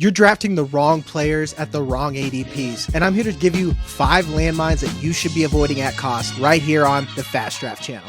You're drafting the wrong players at the wrong ADPs, and I'm here to give you 5 landmines that you should be avoiding at cost right here on the Fast Draft channel.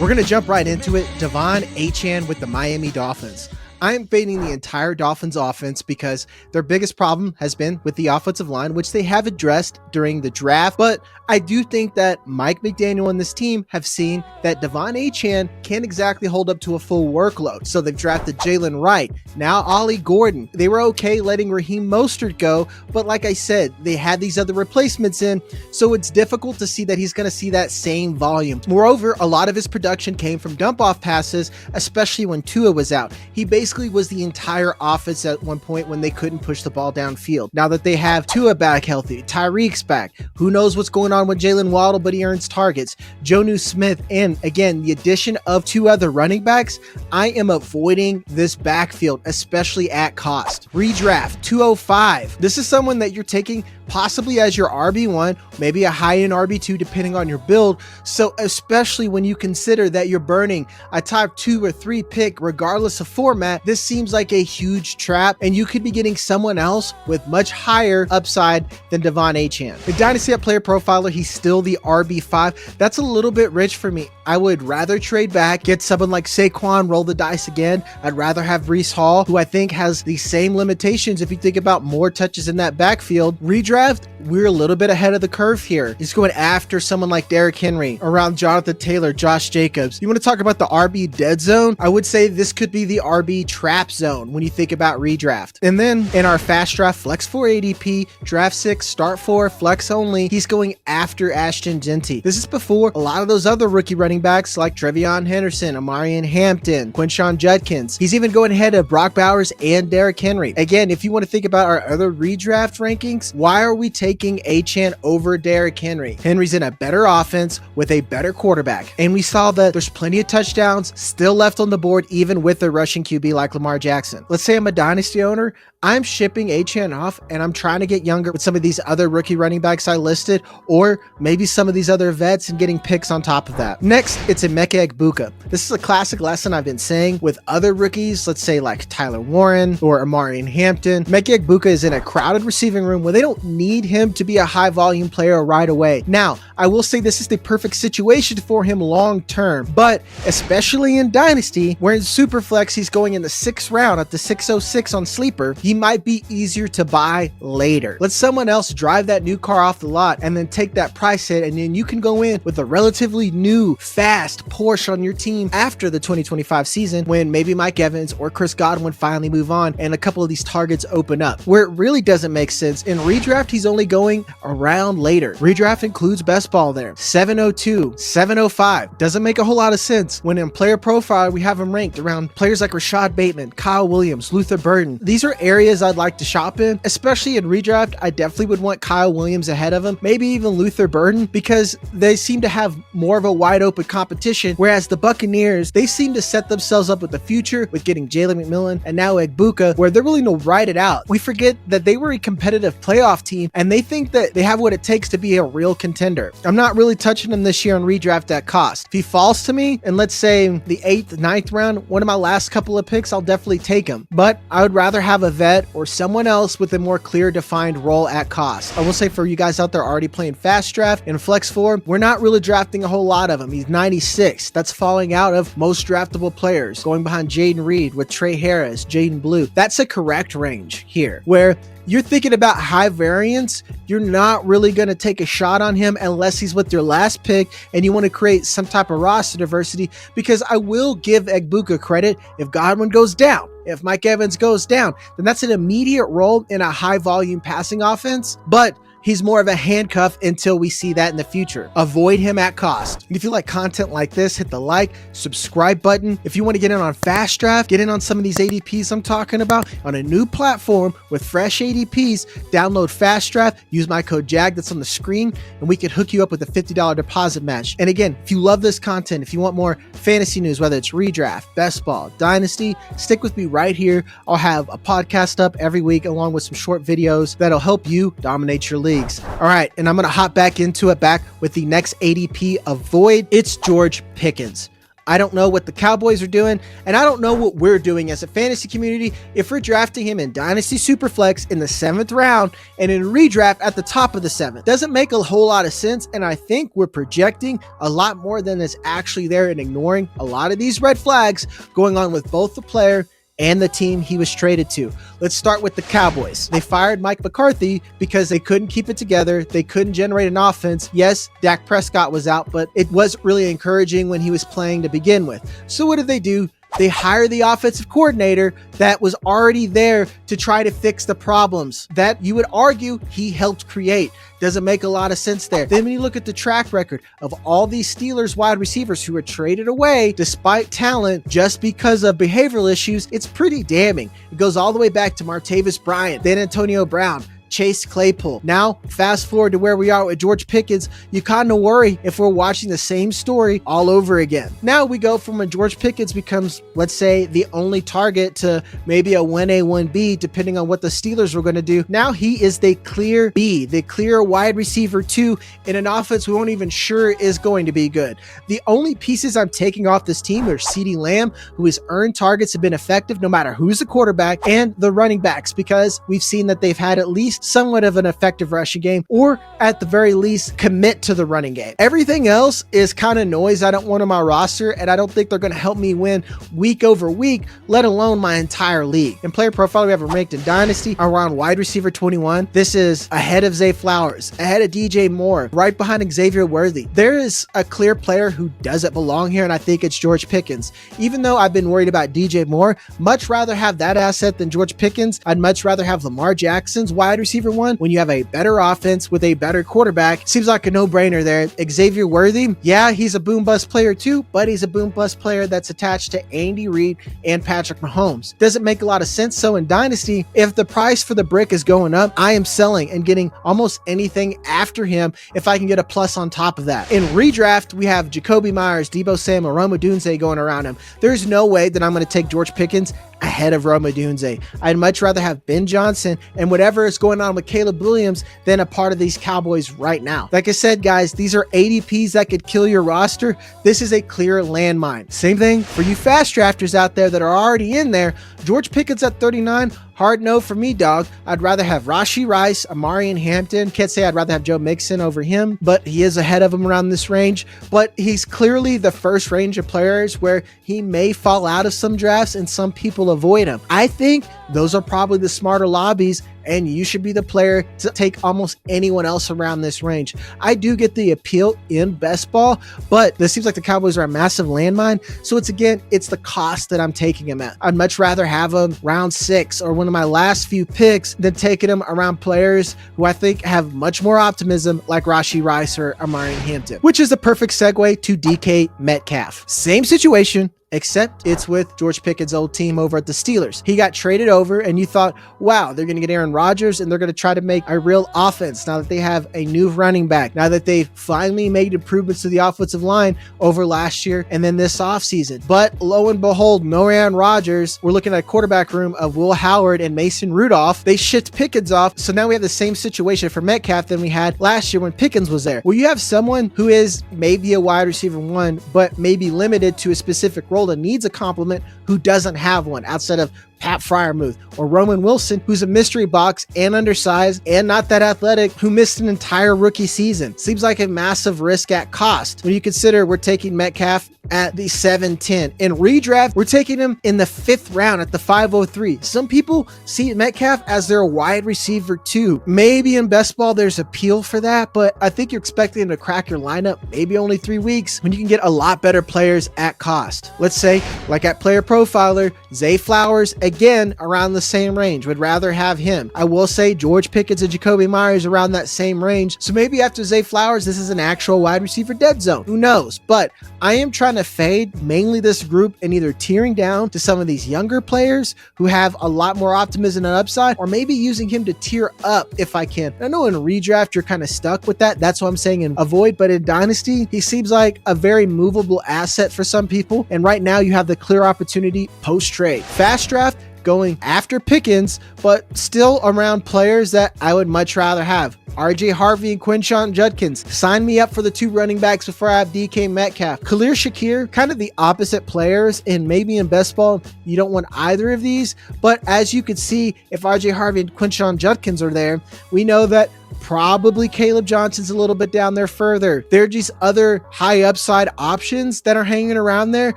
We're going to jump right into it. Achane with the Miami Dolphins. I'm fading the entire Dolphins offense because their biggest problem has been with the offensive line, which they have addressed during the draft. But I do think that Mike McDaniel and this team have seen that Achane can't exactly hold up to a full workload. So they've drafted Jalen Wright, now Ollie Gordon. They were okay letting Raheem Mostert go, but like I said, they had these other replacements in, so it's difficult to see that he's going to see that same volume. Moreover, a lot of his production came from dump-off passes, especially when Tua was out. He basically was the entire offense at one point when they couldn't push the ball downfield. Now that they have Tua back healthy, Tyreek's back, who knows what's going on with Jalen Waddle, but he earns targets, Jonnu Smith, and again, the addition of 2 other running backs, I am avoiding this backfield, especially at cost. Redraft 205. This is someone that you're taking possibly as your RB1, maybe a high-end RB2 depending on your build. So especially when you consider that you're burning a top 2 or 3 pick regardless of format, this seems like a huge trap, and you could be getting someone else with much higher upside than Achane. The Dynasty at Player Profiler, he's still the RB5. That's a little bit rich for me. I would rather trade back, get someone like Saquon, roll the dice again. I'd rather have Breece Hall, who I think has the same limitations if you think about more touches in that backfield. Redraft, we're a little bit ahead of the curve here. He's going after someone like Derrick Henry, around Jonathan Taylor, Josh Jacobs. You want to talk about the RB dead zone? I would say this could be the RB trap zone when you think about redraft. And then in our fast draft flex 4 ADP, draft 6, start 4, flex only, he's going after Ashton Jeanty. This is before a lot of those other rookie running backs like Trevion Henderson, Amarian Hampton, Quinshon Judkins. He's even going ahead of Brock Bowers and Derrick Henry. Again, if you want to think about our other redraft rankings, why are we taking Achane over Derrick Henry? Henry's in a better offense with a better quarterback. And we saw that there's plenty of touchdowns still left on the board, even with a rushing QB like Lamar Jackson. Let's say I'm a dynasty owner, I'm shipping Achane off and I'm trying to get younger with some of these other rookie running backs I listed, or maybe some of these other vets and getting picks on top of that. Next, it's Emeka Egbuka. This is a classic lesson I've been saying with other rookies, let's say like Tyler Warren or Amarian Hampton. Emeka Egbuka is in a crowded receiving room where they don't need him to be a high volume player right away. Now, I will say this is the perfect situation for him long term, but especially in Dynasty, where in Superflex he's going in the 6th round at the 606 on Sleeper, he might be easier to buy later. Let someone else drive that new car off the lot and then take that price hit, and then you can go in with a relatively new, fast Porsche on your team after the 2025 season when maybe Mike Evans or Chris Godwin finally move on and a couple of these targets open up. Where it really doesn't make sense, in redraft, he's only going around later. Redraft includes Bestball there. 702, 705. Doesn't make a whole lot of sense when in player profile, we have him ranked around players like Rashad Bateman, Kyle Williams, Luther Burden. These are areas I'd like to shop in, especially in redraft. I definitely would want Kyle Williams ahead of him, maybe even Luther Burden, because they seem to have more of a wide open competition, whereas the Buccaneers, they seem to set themselves up with the future with getting Jalen McMillan and now Egbuka, where they're willing to ride it out. We forget that they were a competitive playoff team and they think that they have what it takes to be a real contender. I'm not really touching him this year on redraft at cost. If he falls to me and let's say the 8th, 9th round, one of my last couple of picks, I'll definitely take him, but I would rather have a vet or someone else with a more clear defined role at cost. I will say for you guys out there already playing fast draft and flex 4, we're not really drafting a whole lot of him. He's 96. That's falling out of most draftable players, going behind Jaden Reed with Trey Harris, Jaden Blue. That's a correct range here where you're thinking about high variance, you're not really going to take a shot on him unless he's with your last pick and you want to create some type of roster diversity, because I will give Egbuka credit. If Godwin goes down, if Mike Evans goes down, then that's an immediate role in a high volume passing offense, but he's more of a handcuff until we see that in the future. Avoid him at cost. And if you like content like this, hit the like, subscribe button. If you want to get in on Fast Draft, get in on some of these ADPs I'm talking about on a new platform with fresh ADPs, download Fast Draft, use my code JAG that's on the screen, and we could hook you up with a $50 deposit match. And again, if you love this content, if you want more fantasy news, whether it's redraft, best ball, dynasty, stick with me right here. I'll have a podcast up every week along with some short videos that'll help you dominate your league. leagues. All right, and I'm going to hop back into it back with the next ADP avoid. It's George Pickens. I don't know what the Cowboys are doing, and I don't know what we're doing as a fantasy community if we're drafting him in Dynasty Superflex in the 7th round and in redraft at the top of the 7th. Doesn't make a whole lot of sense, and I think we're projecting a lot more than is actually there and ignoring a lot of these red flags going on with both the player and the team he was traded to. Let's start with the Cowboys. They fired Mike McCarthy because they couldn't keep it together. They couldn't generate an offense. Yes, Dak Prescott was out, but it wasn't really encouraging when he was playing to begin with. So what did they do? They hired the offensive coordinator that was already there to try to fix the problems that you would argue he helped create. Doesn't make a lot of sense there. Then when you look at the track record of all these Steelers wide receivers who were traded away despite talent just because of behavioral issues, it's pretty damning. It goes all the way back to Martavis Bryant, then Antonio Brown, Chase Claypool. Now, fast forward to where we are with George Pickens, you kind of worry if we're watching the same story all over again. Now we go from when George Pickens becomes, let's say, the only target to maybe a 1A, 1B, depending on what the Steelers were going to do. Now he is the clear B, the clear wide receiver 2 in an offense we weren't even sure is going to be good. The only pieces I'm taking off this team are CeeDee Lamb, who has earned targets, have been effective no matter who's the quarterback, and the running backs, because we've seen that they've had at least somewhat of an effective rushing game, or at the very least commit to the running game. Everything else is kind of noise I don't want on my roster, and I don't think they're going to help me win week over week, let alone my entire league. In player profile, we have him ranked in Dynasty around wide receiver 21. This is ahead of Zay Flowers, ahead of DJ Moore, right behind Xavier Worthy. There is a clear player who doesn't belong here, and I think it's George Pickens. Even though I've been worried about DJ Moore, much rather have that asset than George Pickens. I'd much rather have Lamar Jackson's wide receiver 1 when you have a better offense with a better quarterback. Seems like a no-brainer there. Xavier Worthy, yeah, he's a boom bust player too, but he's a boom bust player that's attached to Andy Reid and Patrick Mahomes. Doesn't make a lot of sense. So in Dynasty, if the price for the brick is going up, I am selling and getting almost anything after him if I can get a plus on top of that. In redraft, we have Jacoby Myers, Deebo Samuel, Rome Odunze going around him. There's no way that I'm going to take George Pickens ahead of Rome Odunze. I'd much rather have Ben Johnson and whatever is going on with Caleb Williams than a part of these Cowboys right now. Like I said, guys, these are ADPs that could kill your roster. This is a clear landmine. Same thing for you fast drafters out there that are already in there. George Pickens at 39, hard no for me, dog. I'd rather have Rashee Rice, Amarian Hampton. Can't say I'd rather have Joe Mixon over him, but he is ahead of him around this range. But he's clearly the first range of players where he may fall out of some drafts and some people avoid him. I think those are probably the smarter lobbies, and you should be the player to take almost anyone else around this range. I do get the appeal in best ball, but this seems like the Cowboys are a massive landmine. So it's the cost that I'm taking him at. I'd much rather have him round 6 or one of my last few picks than taking him around players who I think have much more optimism, like Rashee Rice or Amarian Hampton, which is a perfect segue to DK Metcalf. Same situation, except it's with George Pickens' old team over at the Steelers. He got traded over, and you thought, wow, they're going to get Aaron Rodgers, and they're going to try to make a real offense now that they have a new running back, now that they've finally made improvements to the offensive line over last year and then this offseason. But lo and behold, no Aaron Rodgers. We're looking at a quarterback room of Will Howard and Mason Rudolph. They shipped Pickens off, so now we have the same situation for Metcalf than we had last year when Pickens was there. Well, you have someone who is maybe a wide receiver 1, but maybe limited to a specific role that needs a compliment, who doesn't have one outside of Pat Freiermuth or Roman Wilson, who's a mystery box and undersized and not that athletic, who missed an entire rookie season. Seems like a massive risk at cost when you consider we're taking Metcalf at the 7-10. In redraft, we're taking him in the 5th round at the 503. Some people see Metcalf as their wide receiver 2. Maybe in best ball there's appeal for that, but I think you're expecting him to crack your lineup maybe only 3 weeks when you can get a lot better players at cost. Let's say, like at Player Profiler, Zay Flowers, again, around the same range. Would rather have him. I will say George Pickens and Jacoby Myers around that same range. So maybe after Zay Flowers, this is an actual wide receiver dead zone. Who knows? But I am trying to fade mainly this group and either tearing down to some of these younger players who have a lot more optimism and upside, or maybe using him to tier up if I can. I know in redraft, you're kind of stuck with that. That's what I'm saying in avoid. But in Dynasty, he seems like a very movable asset for some people. And right now you have the clear opportunity post-trade. Fast draft, going after Pickens, but still around players that I would much rather have. RJ Harvey and Quinshon Judkins. Sign me up for the 2 running backs before I have DK Metcalf. Khalil Shakir, kind of the opposite players, and maybe in best ball, you don't want either of these. But as you can see, if RJ Harvey and Quinshon Judkins are there, we know that probably Caleb Johnson's a little bit down there further. There are just other high upside options that are hanging around there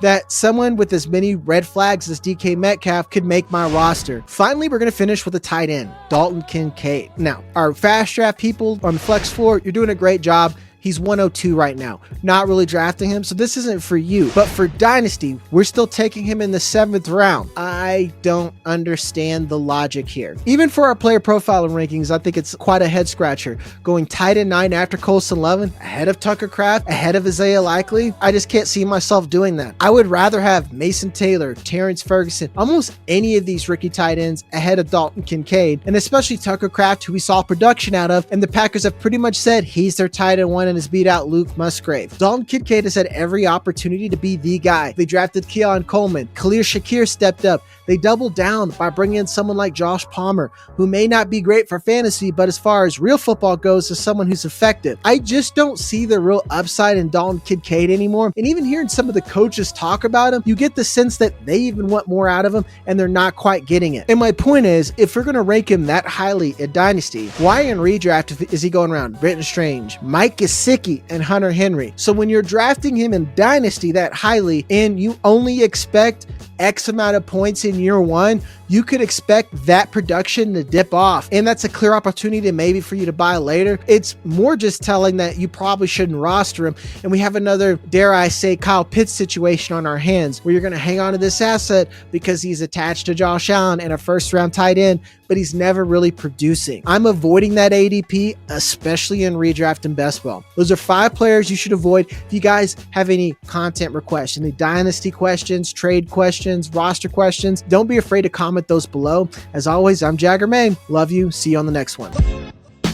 that someone with as many red flags as DK Metcalf could make my roster. Finally, we're going to finish with a tight end, Dalton Kincaid. Now, our fast draft people on the flex floor, you're doing a great job. He's 102 right now. Not really drafting him, so this isn't for you. But for Dynasty, we're still taking him in the 7th round. I don't understand the logic here. Even for our player profiling rankings, I think it's quite a head scratcher. Going tight end 9 after Colson Lovin, ahead of Tucker Kraft, ahead of Isaiah Likely. I just can't see myself doing that. I would rather have Mason Taylor, Terrence Ferguson, almost any of these rookie tight ends ahead of Dalton Kincaid, and especially Tucker Kraft, who we saw production out of, and the Packers have pretty much said he's their tight end 1 and has beat out Luke Musgrave. Dalton Kincaid has had every opportunity to be the guy. They drafted Keon Coleman. Khalil Shakir stepped up. They doubled down by bringing in someone like Josh Palmer, who may not be great for fantasy, but as far as real football goes, is someone who's effective. I just don't see the real upside in Dalton Kincaid anymore. And even hearing some of the coaches talk about him, you get the sense that they even want more out of him and they're not quite getting it. And my point is, if we're going to rank him that highly at Dynasty, why in redraft is he going around Britton Strange, Mike Gesicki, and Hunter Henry? So when you're drafting him in Dynasty that highly and you only expect X amount of points in year 1, you could expect that production to dip off. And that's a clear opportunity maybe for you to buy later. It's more just telling that you probably shouldn't roster him. And we have another, dare I say, Kyle Pitts situation on our hands where you're going to hang on to this asset because he's attached to Josh Allen and a 1st round tight end, but he's never really producing. I'm avoiding that ADP, especially in redraft and best ball. Those are 5 players you should avoid. If you guys have any content requests, any dynasty questions, trade questions, roster questions, don't be afraid to comment those below. As always, I'm Jagger May. Love you. See you on the next one.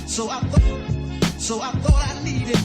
So I thought I needed